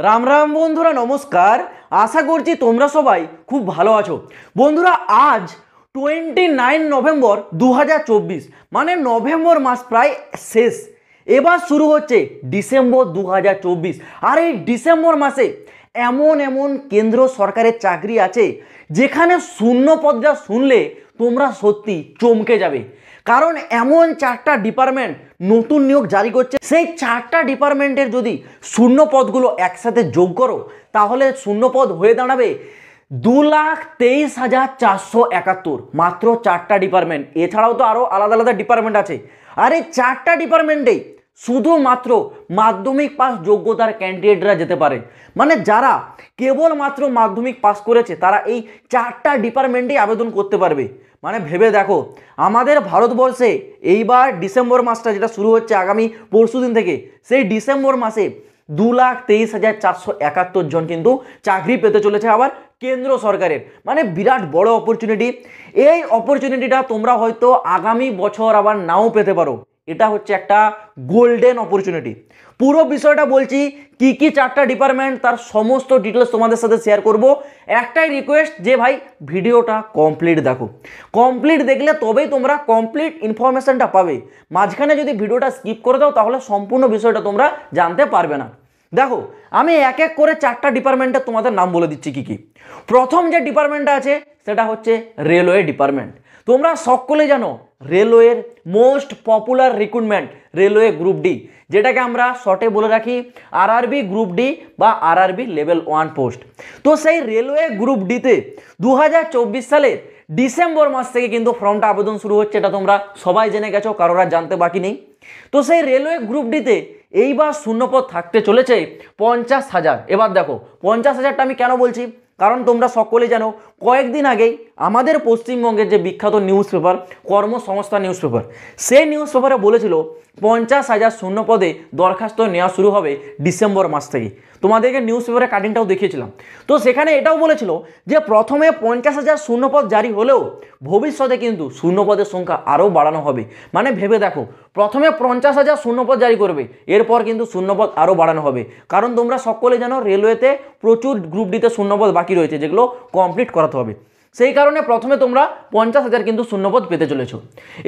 রাম রাম বন্ধুরা, নমস্কার। আশা করছি তোমরা সবাই খুব ভালো আছো। বন্ধুরা, আজ 29 নভেম্বর 2024, মানে নভেম্বর মাস প্রায় শেষ। এবার শুরু হচ্ছে ডিসেম্বর 2024। আর এই ডিসেম্বর মাসে এমন এমন কেন্দ্র সরকারের চাকরি আছে যেখানে শূন্যপদটা শুনলে তোমরা সত্যি চমকে যাবে। কারণ এমন 4টা ডিপার্টমেন্ট নতুন নিয়োগ জারি করছে। সেই 4টা ডিপার্টমেন্টের যদি শূন্য পদগুলো একসাথে যোগ করো তাহলে শূন্য পদ হয়ে দাঁড়াবে 2,23,471। মাত্র 4টা ডিপার্টমেন্ট, এছাড়াও তো আরও আলাদা আলাদা ডিপার্টমেন্ট আছে। আর এই 4টা ডিপার্টমেন্টেই শুধুমাত্র মাধ্যমিক পাস যোগ্যতার ক্যান্ডিডেটরা যেতে পারে। মানে যারা কেবলমাত্র মাধ্যমিক পাস করেছে তারা এই 4টা ডিপার্টমেন্টেই আবেদন করতে পারবে। মানে ভেবে দেখো, আমাদের ভারতবর্ষে এইবার ডিসেম্বর মাসটা যেটা শুরু হচ্ছে আগামী পরশুদিন থেকে, সেই ডিসেম্বর মাসে 2,23,471 জন কিন্তু চাকরি পেতে চলেছে আবার কেন্দ্র সরকারের। মানে বিরাট বড় অপরচুনিটি। এই অপরচুনিটিটা তোমরা হয়তো আগামী বছর আবার নাও পেতে পারো। এটা হচ্ছে একটা গোল্ডেন অপরচুনিটি। পুরো বিষয়টা বলছি, কি কি 4টা ডিপার্টমেন্ট তার সমস্ত ডিটেলস তোমাদের সাথে শেয়ার করব। একটাই রিকোয়েস্ট যে ভাই ভিডিওটা কমপ্লিট দেখো। কমপ্লিট দেখলে তবেই তোমরা কমপ্লিট ইনফরমেশনটা পাবে। মাঝখানে যদি ভিডিওটা স্কিপ করে দাও তাহলে সম্পূর্ণ বিষয়টা তোমরা জানতে পারবে না। দেখো, আমি এক এক করে 4টা ডিপার্টমেন্টের তোমাদের নাম বলে দিচ্ছি কি কি। প্রথম যে ডিপার্টমেন্টটা আছে সেটা হচ্ছে রেলওয়ে ডিপার্টমেন্ট। তোমরা সকলে জানো রেলওয়ের most popular recruitment railway group D, যেটাকে আমরা শর্টে বলে রাখি আরআরবি গ্রুপ ডি বা আরআরবি লেভেল 1 পোস্ট। তো সেই রেলওয়ে গ্রুপ ডিতে 2024 সালের ডিসেম্বর মাস থেকে কিন্তু ফর্মটা আবেদন শুরু হচ্ছে। এটা তোমরা সবাই জেনে গেছো, কারোর আর জানতে বাকি নেই। তো সেই রেলওয়ে গ্রুপ ডিতে এইবার শূন্যপদ থাকতে চলেছে 50,000। এবার দেখো 50,000টা আমি কেন বলছি, কারণ তোমরা সকলে জানো কয়েকদিন আগেই আমাদের পশ্চিমবঙ্গের যে বিখ্যাত নিউজ পেপার কর্মসংস্থান নিউজ পেপার, সেই নিউজ পেপারে বলেছিল 50,000 শূন্যপদে দরখাস্ত নেওয়া শুরু হবে ডিসেম্বর মাস থেকে। তোমাদেরকে নিউজ পেপারে কাটিংটাও দেখিয়েছিলাম। তো সেখানে এটাও বলেছিল যে প্রথমে 50,000 শূন্যপদ জারি হলেও ভবিষ্যতে কিন্তু শূন্যপদের সংখ্যা আরও বাড়ানো হবে। মানে ভেবে দেখো, প্রথমে 50,000 শূন্যপদ জারি করবে, এরপর কিন্তু শূন্যপদ আরও বাড়ানো হবে। কারণ তোমরা সকলে জানো রেলওয়েতে প্রচুর গ্রুপ ডিতে শূন্যপদ বাকি রয়েছে যেগুলো কমপ্লিট করাতে হবে। সেই কারণে প্রথমে তোমরা 50,000 কিন্তু শূন্যপদ পেতে চলেছ।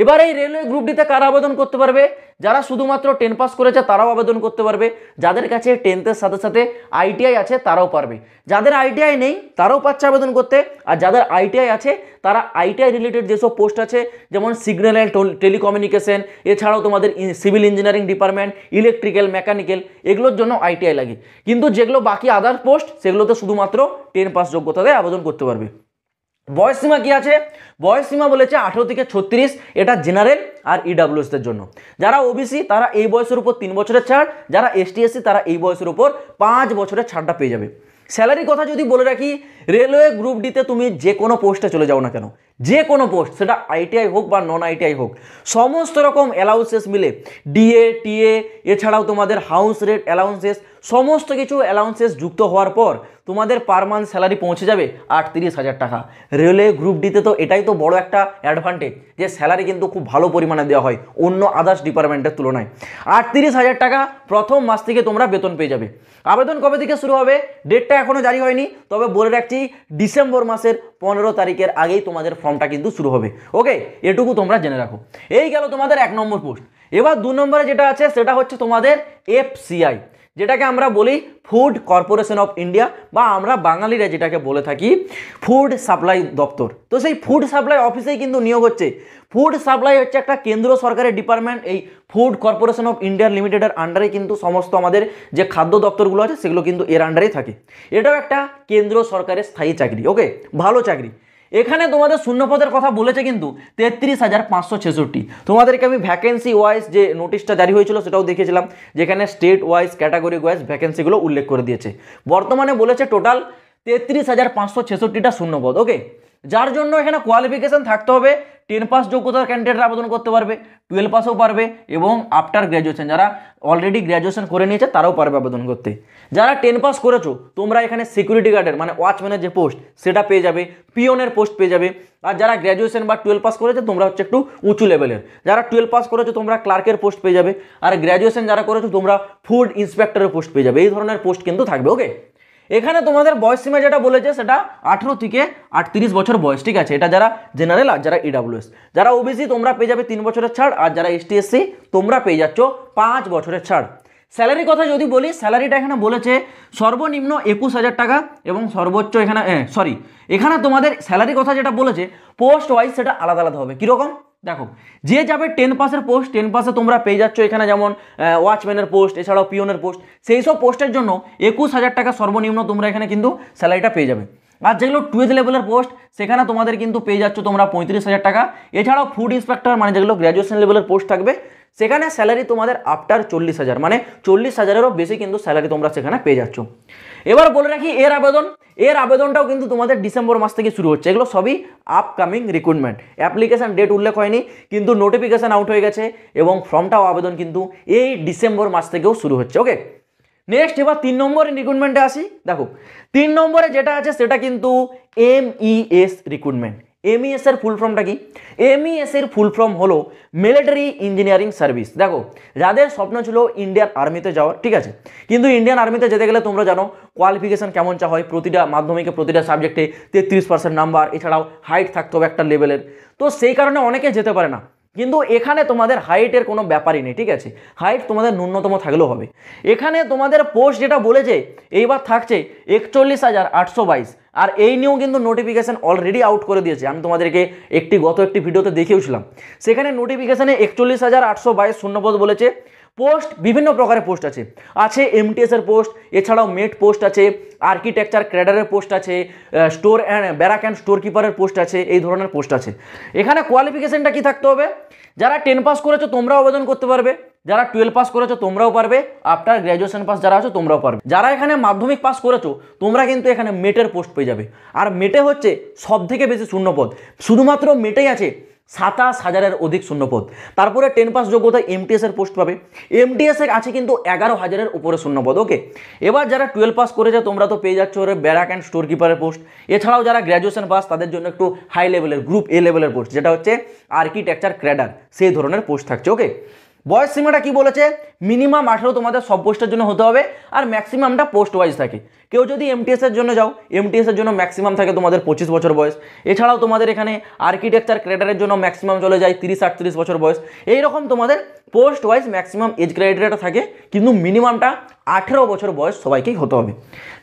এবার এই রেলওয়ে গ্রুপ ডিতে কারা আবেদন করতে পারবে? যারা শুধুমাত্র 10 পাস করেছে তারাও আবেদন করতে পারবে। যাদের কাছে 10th-এর সাথে সাথে আইটিআই আছে তারাও পারবে। যাদের আইটিআই নেই তারাও পাচ্ছে আবেদন করতে। আর যাদের আইটিআই আছে তারা আইটিআই রিলেটেড যেসব পোস্ট আছে, যেমন সিগন্যাল অ্যান্ড টেলিকমিউনিকেশন, এছাড়াও তোমাদের civil engineering department, electrical, mechanical, এগুলোর জন্য আইটিআই লাগে। কিন্তু যেগুলো বাকি আদার পোস্ট সেগুলোতে শুধুমাত্র 10 পাস যোগ্যতাতে আবেদন করতে পারবে। বয়সসীমা কি আছে? বয়সসীমা বলেছে 18 থেকে 36। এটা জেনারেল আর ইডাব্লিউএসদের জন্য। যারা ওবিসি তারা এই বয়সের উপর 3 বছরের ছাড়, যারা এসটি এসসি তারা এই বয়সের উপর 5 বছরের ছাড়টা পেয়ে যাবে। স্যালারির কথা যদি বলে রাখি, রেলওয়ে গ্রুপ ডিতে তুমি যে কোনো পোস্টে চলে যাও না কেন, যে কোনো পোস্ট, সেটা আইটিআই হোক বা নন আইটিআই হোক, সমস্ত রকম অ্যালাউন্সেস মিলে ডিএ টিএ এছাড়াও তোমাদের হাউস রেট অ্যালাউন্সেস, সমস্ত কিছু অ্যালাউন্সেস যুক্ত হওয়ার পর তোমাদের পার মান্থ স্যালারি পৌঁছে যাবে 38,000 টাকা। রেলওয়ে গ্রুপ ডিতে তো এটাই তো বড় একটা অ্যাডভান্টেজ যে স্যালারি কিন্তু খুব ভালো পরিমাণে দেওয়া হয় অন্য আদার্স ডিপার্টমেন্টের তুলনায়। 38,000 টাকা প্রথম মাস থেকে তোমরা বেতন পেয়ে যাবে। আবেদন কবে থেকে শুরু হবে ডেটটা এখনও জারি হয়নি, তবে বলে রাখছি ডিসেম্বর মাসের 15 তারিখের আগেই তোমাদের ফর্মটা কিন্তু শুরু হবে। ওকে, এটুকু তোমরা জেনে রাখো। এই গেল তোমাদের 1 নম্বর পোস্ট। এবার 2 নম্বরে যেটা আছে সেটা হচ্ছে তোমাদের এফসিআই, যেটাকে আমরা বলি ফুড কর্পোরেশন অফ ইন্ডিয়া, বা আমরা বাঙালিরা যেটাকে বলে থাকি ফুড সাপ্লাই দপ্তর। তো সেই ফুড সাপ্লাই অফিসেই কিন্তু নিয়োগ হচ্ছে। ফুড সাপ্লাই হচ্ছে একটা কেন্দ্র সরকারের ডিপার্টমেন্ট। এই ফুড কর্পোরেশন অফ ইন্ডিয়া লিমিটেডের আন্ডারে কিন্তু সমস্ত আমাদের যে খাদ্য দপ্তরগুলো আছে সেগুলো কিন্তু এর আন্ডারেই থাকে। এটাও একটা কেন্দ্র সরকারের স্থায়ী চাকরি। ওকে, ভালো চাকরি। এখানে তোমাদের শূন্যপদের কথা বলেছে কিন্তু 33,566। তোমাদেরকে আমি ভ্যাকেন্সি ওয়াইজ যে নোটিশটা জারি হয়েছিল সেটাও দেখিয়েছিলাম, যেখানে স্টেট ওয়াইজ ক্যাটাগরি ওয়াইজ ভ্যাকেন্সিগুলো উল্লেখ করে দিয়েছে। বর্তমানে বলেছে টোটাল 33,566টা শূন্যপদ। ওকে, যার জন্য এখানে কোয়ালিফিকেশন থাকতে হবে 10 পাস যোগ্যতার ক্যান্ডিডেটরা আবেদন করতে পারবে, 12 পাসও পারবে এবং আফটার গ্র্যাজুয়েশন যারা অলরেডি গ্র্যাজুয়েশন করে নিয়েছে তারাও পারবে আবেদন করতে। যারা 10 পাস করেছো তোমরা এখানে সিকিউরিটি গার্ডের মানে ওয়াচম্যানের যে পোস্ট সেটা পেয়ে যাবে, পিওনের পোস্ট পেয়ে যাবে। আর যারা গ্র্যাজুয়েশন বা 12 পাস করেছে তোমরা হচ্ছে একটু উঁচু লেভেলের, যারা 12 পাস করেছো তোমরা ক্লার্কের পোস্ট পেয়ে যাবে, আর গ্র্যাজুয়েশন যারা করেছো তোমরা ফুড ইন্সপেক্টরের পোস্ট পেয়ে যাবে। এই ধরনের পোস্ট কিন্তু থাকবে। ওকে, এখানে তোমাদের বয়স সীমা যেটা বলেছে সেটা 18 থেকে 38 বছর বয়স, ঠিক আছে। এটা যারা জেনারেল আর যারা ইডাব্লিউএস। যারা ওবিসি তোমরা পেয়ে যাবে 3 বছরের ছাড়, আর যারা এসটি এসসি তোমরা পেয়ে যাচ্ছ 5 বছরের ছাড়। স্যালারি কথা যদি বলি, স্যালারিটা এখানে বলেছে সর্বনিম্ন 21,000 টাকা এবং সর্বোচ্চ এখানে এখানে তোমাদের স্যালারি কথা যেটা বলেছে পোস্ট ওয়াইজ সেটা আলাদা আলাদা হবে। কীরকম দেখো, যে যাবে 10 পাসের পোস্ট 10 পাসে তোমরা পেয়ে যাচ্ছ এখানে যেমন ওয়াচম্যানের পোস্ট, এছাড়াও পিওনের পোস্ট, সেই সব পোস্টের জন্য 21,000 টাকা সর্বনিম্ন তোমরা এখানে কিন্তু স্যালারিটা পেয়ে যাবে। আর যেগুলো 12 লেভেলের পোস্ট সেখানে তোমাদের কিন্তু পেয়ে যাচ্ছ তোমরা 35,000 টাকা। এছাড়াও ফুড ইন্সপেক্টর মানে যেগুলো গ্র্যাজুয়েশন লেভেলের পোস্ট থাকবে সেখানে স্যালারি তোমাদের আফটার 40,000 মানে 40,000-এরও বেশি কিন্তু স্যালারি তোমরা সেখানে পেয়ে যাচ্ছ। এবার বলে রাখি এর আবেদনটাও কিন্তু তোমাদের ডিসেম্বর মাস থেকে শুরু হচ্ছে। এগুলো সবই আপকামিং রিক্রুটমেন্ট, অ্যাপ্লিকেশন ডেট উল্লেখ হয়নি কিন্তু নোটিফিকেশন আউট হয়ে গেছে এবং ফর্মটাও আবেদন কিন্তু এই ডিসেম্বর মাস থেকেও শুরু হচ্ছে। ওকে, নেক্সট এবার 3 নম্বরের রিক্রুটমেন্টে আসি। দেখো 3 নম্বরে যেটা আছে সেটা কিন্তু MES রিক্রুটমেন্ট। MES এর ফুল ফর্মটা কি? MES এর ফুল ফর্ম হলো মিলিটারি ইঞ্জিনিয়ারিং সার্ভিস। দেখো যাদের স্বপ্ন ছিল ইন্ডিয়ান আর্মিতে যাওয়ার, ঠিক আছে, কিন্তু ইন্ডিয়ান আর্মিতে যেতে গেলে তোমরা জানো কোয়ালিফিকেশন কেমন চা হয়, প্রতিটা মাধ্যমিকে প্রতিটা সাবজেক্টে 33% নাম্বার, এছাড়াও হাইট থাকতে হবে একটা লেভেলের। তো সেই কারণে অনেকে যেতে পারে না, কিন্তু এখানে তোমাদের হাইটের কোনো ব্যাপারই নেই, ঠিক আছে। হাইট তোমাদের ন্যূনতম থাকলেও হবে। এখানে তোমাদের পোস্ট যেটা বলেছে এইবার থাকছে 41,822, আর এই নিয়েও কিন্তু নোটিফিকেশান অলরেডি আউট করে দিয়েছে। আমি তোমাদেরকে গত একটি ভিডিওতে দেখিয়েছিলাম, সেখানে নোটিফিকেশানে 41,822 শূন্যপদ বলেছে। পোস্ট বিভিন্ন প্রকারের পোস্ট আছে MTS এর পোস্ট, এছাড়াও মেট পোস্ট আছে, আর্কিটেকচার ক্যাডারের পোস্ট আছে, store and barrack and store কিপারের পোস্ট আছে, এই ধরনের পোস্ট আছে। এখানে কোয়ালিফিকেশনটা কি থাকতে হবে? যারা 10 পাস করেছো তোমরাও আবেদন করতে পারবে, যারা 12 পাস করেছো তোমরাও পারবে, আফটার গ্র্যাজুয়েশন পাস যারা আছো তোমরাও পারবে। যারা এখানে মাধ্যমিক পাস করেছো তোমরা কিন্তু এখানে মেটের পোস্ট পেয়ে যাবে। আর মেটে হচ্ছে সব থেকে বেশি শূন্যপদ, শুধুমাত্র মেটেই আছে 27,000-এর অধিক শূন্যপদ। তারপরে 10 পাস যোগ্যতায় MTS এর পোস্ট পাবে, MTS এর আছে কিন্তু 11,000-এর উপরে শূন্যপদ। ওকে, এবার যারা 12 পাস করেছে তোমরা তো পেয়ে যাচ্ছ ব্যারাক অ্যান্ড স্টোর কিপারের পোস্ট। এছাড়াও যারা গ্র্যাজুয়েশন পাস তাদের জন্য একটু হাই লেভেলের গ্রুপ A লেভেলের পোস্ট, যেটা হচ্ছে আর্কিটেকচার ক্যাডার, সেই ধরনের পোস্ট থাকছে। ওকে, বয়স সীমাটা কি বলেছে? মিনিমাম 18 তোমাদের সব পোস্টের জন্য হতে হবে, আর ম্যাক্সিমামটা পোস্ট ওয়াইজ থাকে। কেউ যদি MTS এর জন্য যাও, MTS এর জন্য ম্যাক্সিমাম থাকে তোমাদের 25 বছর বয়স। এছাড়াও তোমাদের এখানে আর্কিটেকচার ক্যাডারের জন্য ম্যাক্সিমাম চলে যায় 30-38 বছর বয়স। এইরকম তোমাদের পোস্ট ওয়াইজ ম্যাক্সিমাম এজ ক্রাইটেরিয়াটা থাকে, কিন্তু মিনিমামটা 18 বছর বয়স সবাইকেই হতে হবে।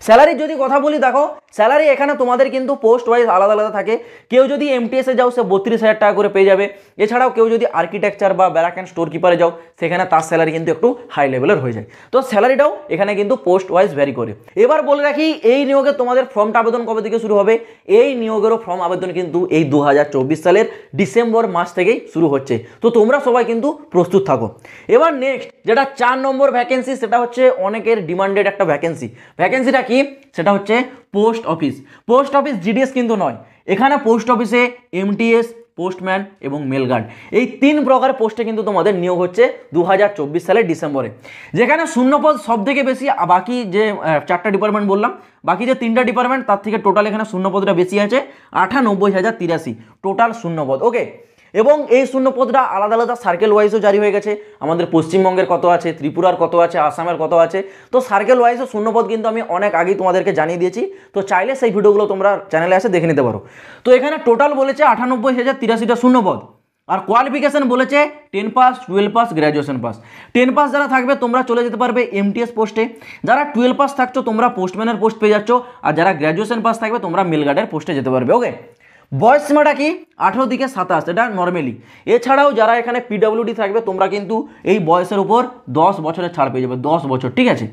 স্যালারির যদি কথা বলি, দেখো স্যালারি এখানে তোমাদের কিন্তু পোস্ট ওয়াইজ আলাদা আলাদা থাকে। কেউ যদি MTS এ যাও সে 32,000 টাকা করে পেয়ে যাবে। এছাড়াও কেউ যদি আর্কিটেকচার বা ব্যারাক অ্যান্ড স্টোর কিপারে যাও সেখানে তার স্যালারি কিন্তু একটু হাই লেভেলের হয়ে যায়। তো স্যালারিটাও এখানে কিন্তু পোস্ট ওয়াইজ ভ্যারি করে। এবার বলে রাখি এই নিয়োগে তোমাদের ফর্মটা আবেদন কবে থেকে শুরু হবে? এই নিয়োগেরও ফর্ম আবেদন কিন্তু এই 2024 সালের ডিসেম্বর মাস থেকেই শুরু হচ্ছে। তো তোমরা সবাই কিন্তু প্রস্তুত থাকো। এবার নেক্সট যেটা 4 নম্বর ভ্যাকেন্সি, সেটা হচ্ছে অনেকের ডিমান্ডেড একটা ভ্যাকেন্সি। ভ্যাকেন্সিটা কি? সেটা হচ্ছে post office. Post office GDS কিন্তু নয়, এখানে পোস্ট অফিসে MTS, পোস্টম্যান এবং মেলগার্ড, এই 3 প্রকার পোস্টে কিন্তু তোমাদের নিয়োগ হচ্ছে 2024 সালের ডিসেম্বরে। যেখানে শূন্যপদ সব থেকে বেশি, বাকি যে 4টা ডিপার্টমেন্ট বললাম, বাকি যে 3টা ডিপার্টমেন্ট তার থেকে টোটাল এখানে শূন্যপদটা বেশি আছে, 98,083 টোটাল শূন্যপদ। ওকে, এবং এই শূন্যপদটা আলাদা আলাদা সার্কেল ওয়াইজও জারি হয়ে গেছে। আমাদের পশ্চিমবঙ্গের কত আছে, ত্রিপুরার কত আছে, আসামের কত আছে। তো সার্কেল ওয়াইজও শূন্যপদ কিন্তু আমি অনেক আগেই তোমাদেরকে জানিয়ে দিয়েছি, তো চাইলে সেই ভিডিওগুলো তোমরা চ্যানেলে এসে দেখে নিতে পারো। তো এখানে টোটাল বলেছে 98,083টা শূন্যপদ, আর কোয়ালিফিকেশন বলেছে 10 pass, 12 pass, graduation pass. 10 pass যারা থাকবে তোমরা চলে যেতে পারবে MTS পোস্টে, যারা 12 পাস থাকছো তোমরা পোস্টম্যানের পোস্ট পেয়ে যাচ্ছ, আর যারা গ্র্যাজুয়েশন পাস থাকবে তোমরা মেলগার্ডের পোস্টে যেতে পারবে। ওকে, বয়স সীমাটা কি? 18 থেকে 27, এটা নর্মালি। এছাড়াও যারা এখানে PWD থাকবে তোমরা কিন্তু এই বয়সের উপর 10 বছরের ছাড় পেয়ে যাবে, 10 বছর, ঠিক আছে।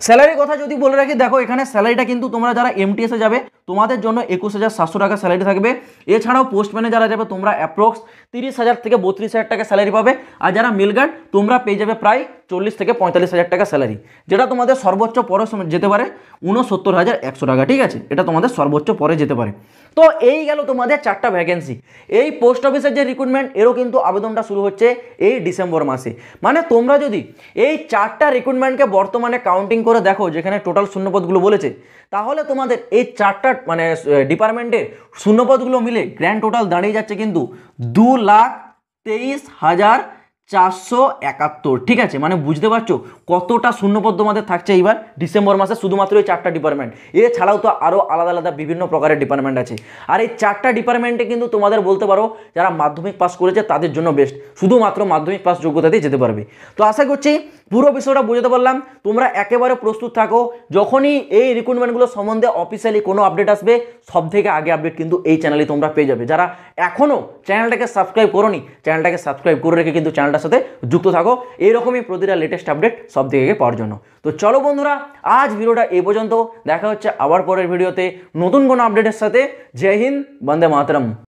স্যালারির কথা যদি বলে রাখি, দেখো এখানে স্যালারিটা কিন্তু তোমরা যারা MTS এ যাবে তোমাদের জন্য 21,700 টাকা স্যালারি থাকবে। এছাড়াও পোস্টম্যানে যারা যাবে তোমরা অ্যাপ্রক্স 30,000 থেকে 32,000 টাকা স্যালারি পাবে। আর যারা মিল গার্ড তোমরা পেয়ে যাবে প্রায় 40 থেকে 45,000 টাকা স্যালারি, যেটা তোমাদের সর্বোচ্চ পরে যেতে পারে 69,100 টাকা। ঠিক আছে, এটা তোমাদের সর্বোচ্চ পরে যেতে পারে। তো এই গেল তোমাদের 4টা ভ্যাকেন্সি। এই পোস্ট অফিসের যে রিক্রুটমেন্ট এরও কিন্তু আবেদনটা শুরু হচ্ছে এই ডিসেম্বর মাসে। মানে তোমরা যদি এই 4টা রিক্রুটমেন্টকে বর্তমানে কাউন্টিং করে দেখো, যেখানে টোটাল শূন্যপদগুলো বলেছে, তাহলে তোমাদের এই 4টা মানে ডিপার্টমেন্টের শূন্যপদগুলো মিলে গ্র্যান্ড টোটাল দাঁড়িয়ে যাচ্ছে কিন্তু 2,23,471। ঠিক আছে, মানে বুঝতে পারছো কতটা শূন্যপদ তোমাদের থাকছে এইবার ডিসেম্বর মাসে শুধুমাত্র এই 4টা ডিপার্টমেন্ট। এছাড়াও তো আরও আলাদা আলাদা বিভিন্ন প্রকারের ডিপার্টমেন্ট আছে। আর এই 4টা ডিপার্টমেন্টে কিন্তু তোমাদের বলতে পারো যারা মাধ্যমিক পাস করেছে তাদের জন্য বেস্ট, শুধুমাত্র মাধ্যমিক পাস যোগ্যতাতেই যেতে পারবে। তো আশা করছি পুরো বিষয়টা বুঝতে পারলাম, তোমরা একেবারে প্রস্তুত থাকো। যখনই এই রিক্রুটমেন্টগুলো সম্বন্ধে অফিসিয়ালি কোনো আপডেট আসবে, সব থেকে আগে আপডেট কিন্তু এই চ্যানেলে তোমরা পেয়ে যাবে। যারা এখনও চ্যানেলটাকে সাবস্ক্রাইব করোনি, চ্যানেলটাকে সাবস্ক্রাইব করে রেখে কিন্তু চ্যানেলটার সাথে যুক্ত থাকো এইরকমই প্রতিটা লেটেস্ট আপডেট সব থেকে আগে পাওয়ার জন্য। তো চলো বন্ধুরা, আজ ভিডিওটা এই পর্যন্ত। দেখা হচ্ছে আবার পরের ভিডিওতে নতুন কোনো আপডেটের সাথে। জয় হিন্দ, বন্দে মাতরম।